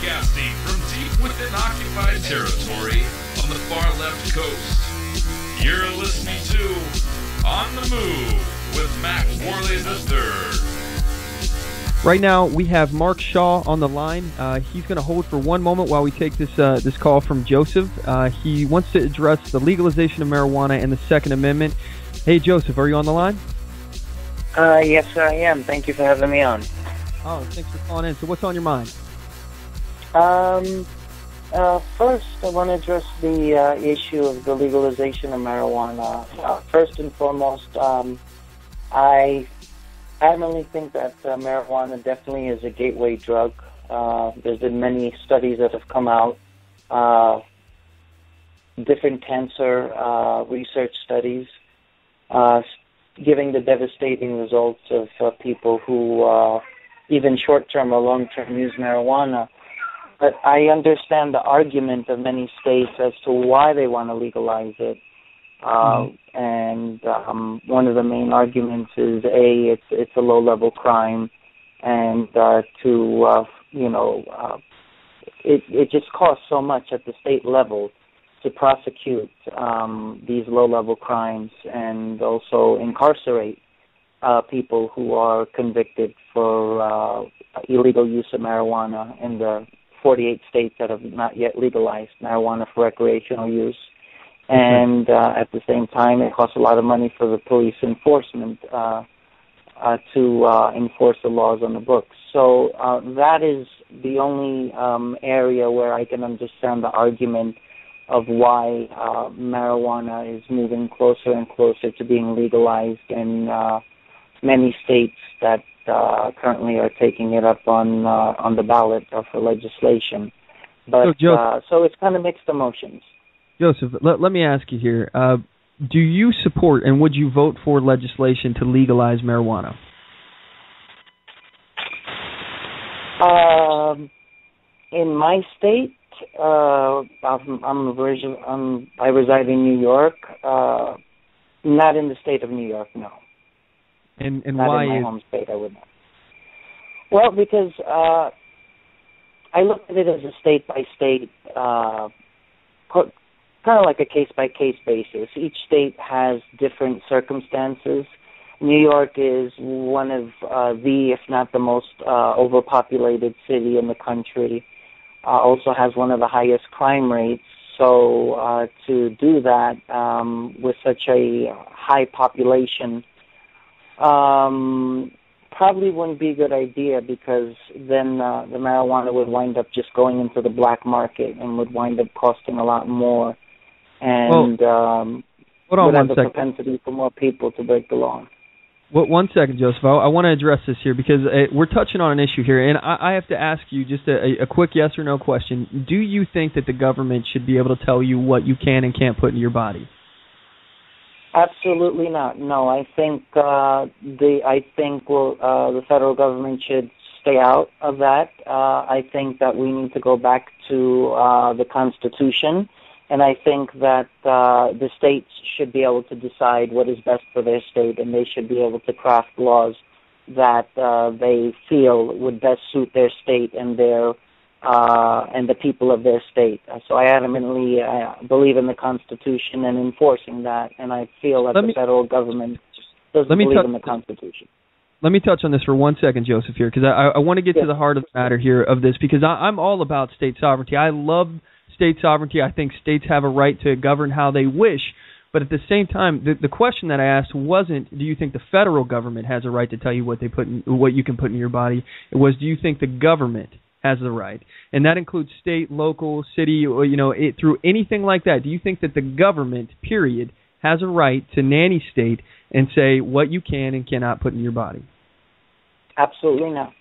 Broadcasting from deep within occupied territory on the far left coast. You're listening to On the Move with Mack, Worley III. Right now, we have Mark Shaw on the line. He's going to hold for one moment while we take this call from Joseph. He wants to address the legalization of marijuana and the Second Amendment. Hey, Joseph, are you on the line? Yes, sir, I am. Thank you for having me on. Oh, thanks for calling in. So what's on your mind? First, I want to address the issue of the legalization of marijuana. First and foremost, I adamantly think that marijuana definitely is a gateway drug. There's been many studies that have come out, different cancer research studies, giving the devastating results of people who even short-term or long-term use marijuana. But I understand the argument of many states as to why they want to legalize it. And one of the main arguments is it's a low-level crime, and it just costs so much at the state level to prosecute these low-level crimes and also incarcerate people who are convicted for illegal use of marijuana in the 48 states that have not yet legalized marijuana for recreational use. And at the same time, it costs a lot of money for the police enforcement to enforce the laws on the books. So that is the only area where I can understand the argument of why marijuana is moving closer and closer to being legalized in many states that currently are taking it up on the ballot for legislation. But so it's kind of mixed emotions. Joseph, let me ask you here. Do you support and would you vote for legislation to legalize marijuana? In my state, I reside in New York. Not in the state of New York, no. And not why? In my home state, I would not. Well, because I look at it as a state-by-state, kind of like a case-by-case basis. Each state has different circumstances. New York is one of if not the most overpopulated city in the country. Also has one of the highest crime rates. So to do that with such a high population probably wouldn't be a good idea, because then the marijuana would wind up just going into the black market and would wind up costing a lot more. And would have the propensity for more people to break the law. Well, 1 second, Joseph. I want to address this here because we're touching on an issue here, and I have to ask you just a quick yes or no question. Do you think that the government should be able to tell you what you can and can't put in your body? Absolutely not. No, I think the federal government should stay out of that. I think that we need to go back to the Constitution. And I think that the states should be able to decide what is best for their state, and they should be able to craft laws that they feel would best suit their state and their and the people of their state. So I adamantly believe in the Constitution and enforcing that, and I feel that the federal government doesn't believe in the Constitution. Let me touch on this for 1 second, Joseph, here, because I want to get to the heart of the matter here of this, because I'm all about state sovereignty. I love state sovereignty. I think states have a right to govern how they wish. But at the same time, the question that I asked wasn't, do you think the federal government has a right to tell you what you can put in your body? It was, do you think the government has the right? And that includes state, local, city, or, through anything like that. Do you think that the government, period, has a right to nanny state and say what you can and cannot put in your body? Absolutely not.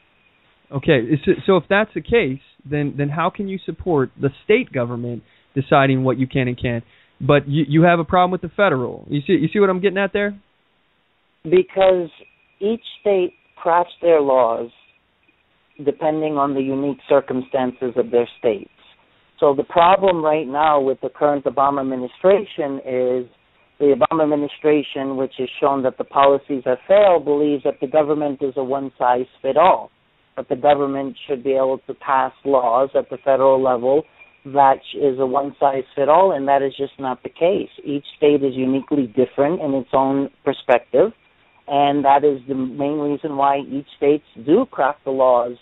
Okay, so if that's the case, then how can you support the state government deciding what you can and can't, but you have a problem with the federal? You see what I'm getting at there? Because each state crafts their laws depending on the unique circumstances of their states. So the problem right now with the current Obama administration is the Obama administration, which has shown that the policies have failed, believes that the government is a one-size-fits-all. that the government should be able to pass laws at the federal level that is a one-size-fits-all, and that is just not the case. Each state is uniquely different in its own perspective, and that is the main reason why each state do craft the laws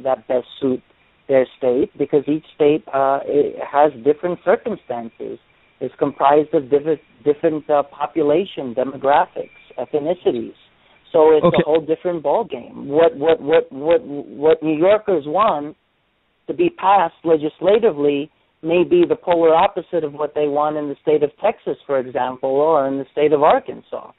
that best suit their state, because each state has different circumstances. It's comprised of different population, demographics, ethnicities. So it's a whole different ballgame. What New Yorkers want to be passed legislatively may be the polar opposite of what they want in the state of Texas, for example, or in the state of Arkansas.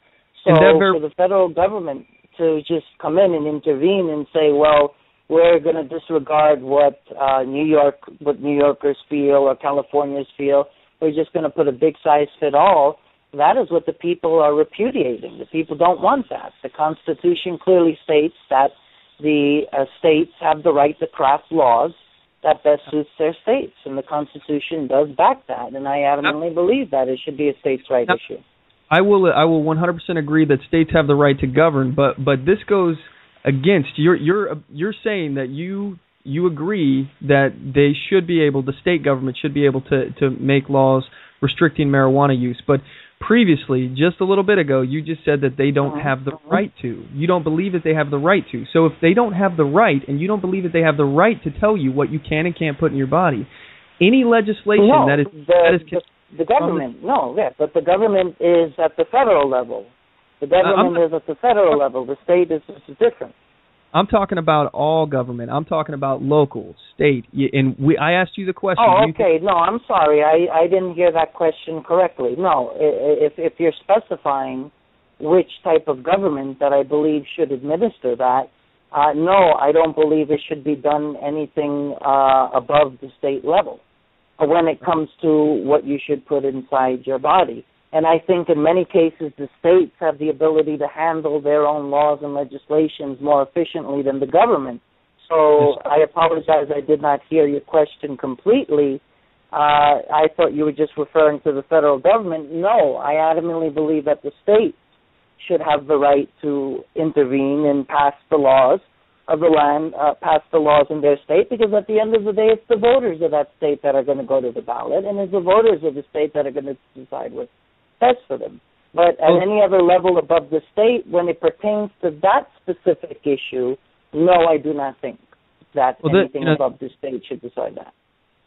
So for the federal government to just come in and intervene and say, well, we're going to disregard what New Yorkers feel or Californians feel, we're just going to put a big-size-fit-all, that is what the people are repudiating. The people don't want that. The Constitution clearly states that the states have the right to craft laws that best suits their states, and the Constitution does back that, and I adamantly believe that it should be a states' right issue. I will 100% agree that states have the right to govern, but this goes against you're saying that you agree that they should be able, the state government should be able to make laws restricting marijuana use, but previously, just a little bit ago, you just said that they don't have the right to. You don't believe that they have the right to. So if they don't have the right, and you don't believe that they have the right to tell you what you can and can't put in your body, any legislation the government, but the government is at the federal level. The government is at the federal level. The state is different. I'm talking about all government. I'm talking about local, state. And I asked you the question. Oh, okay. No, I'm sorry. I didn't hear that question correctly. No, if you're specifying which type of government that I believe should administer that, no, I don't believe it should be done anything above the state level when it comes to what you should put inside your body. And I think in many cases the states have the ability to handle their own laws and legislations more efficiently than the government. So I apologize, I did not hear your question completely. I thought you were just referring to the federal government. No, I adamantly believe that the states should have the right to intervene and pass the laws of the land, pass the laws in their state, because at the end of the day, it's the voters of that state that are going to go to the ballot, and it's the voters of the state that are going to decide what's best for them. But at any other level above the state, when it pertains to that specific issue, no, I do not think that anything above the state should decide that.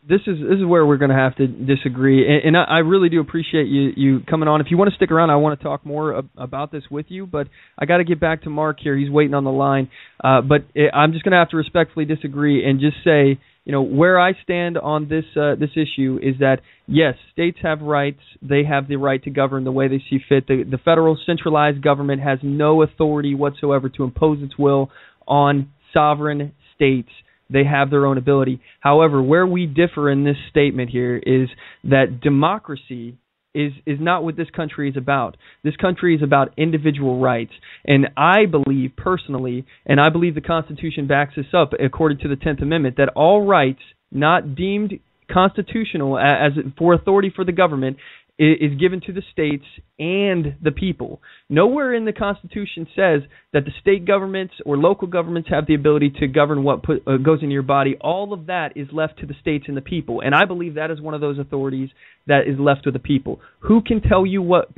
This is where we're going to have to disagree, and I really do appreciate you coming on. If you want to stick around, I want to talk more about this with you, but I got to get back to Mark here. He's waiting on the line, but I'm just going to have to respectfully disagree and just say, where I stand on this issue is that, yes, states have rights. They have the right to govern the way they see fit. The federal centralized government has no authority whatsoever to impose its will on sovereign states. They have their own ability. However, where we differ in this statement here is that democracy is not what this country is about. This country is about individual rights. And I believe personally, and I believe the Constitution backs this up according to the 10th Amendment, that all rights not deemed constitutional as for authority for the government is given to the states and the people. Nowhere in the Constitution says that the state governments or local governments have the ability to govern what goes in your body. All of that is left to the states and the people, and I believe that is one of those authorities that is left to the people. Who can tell you what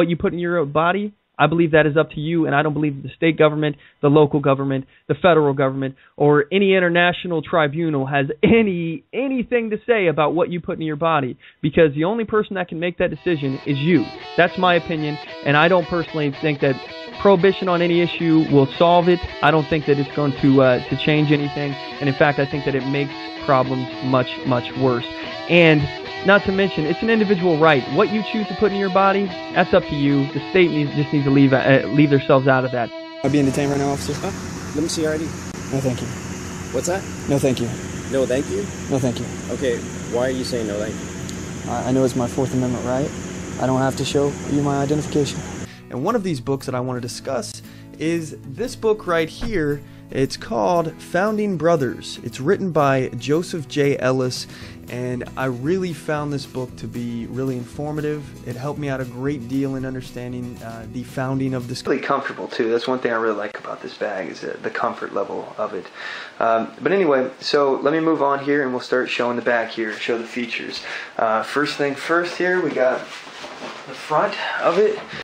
you put in your body? I believe that is up to you, and I don't believe the state government, the local government, the federal government, or any international tribunal has anything to say about what you put in your body, because the only person that can make that decision is you. That's my opinion, and I don't personally think that prohibition on any issue will solve it. I don't think that it's going to change anything, and in fact, I think that it makes problems much, much worse. And not to mention, it's an individual right. What you choose to put in your body, that's up to you. The state just needs to leave themselves out of that. Am I being detained right now, officer? Let me see your ID. No, thank you. What's that? No, thank you. No, thank you? No, thank you. Okay, why are you saying no, thank you? I know it's my Fourth Amendment right. I don't have to show you my identification. And one of these books that I want to discuss is this book right here. It's called Founding Brothers. It's written by Joseph J. Ellis, and I really found this book to be really informative. It helped me out a great deal in understanding the founding of this. It's really comfortable too. That's one thing I really like about this bag, is the comfort level of it. But anyway, so let me move on here and we'll start showing the back here, show the features. First thing first here, we got the front of it.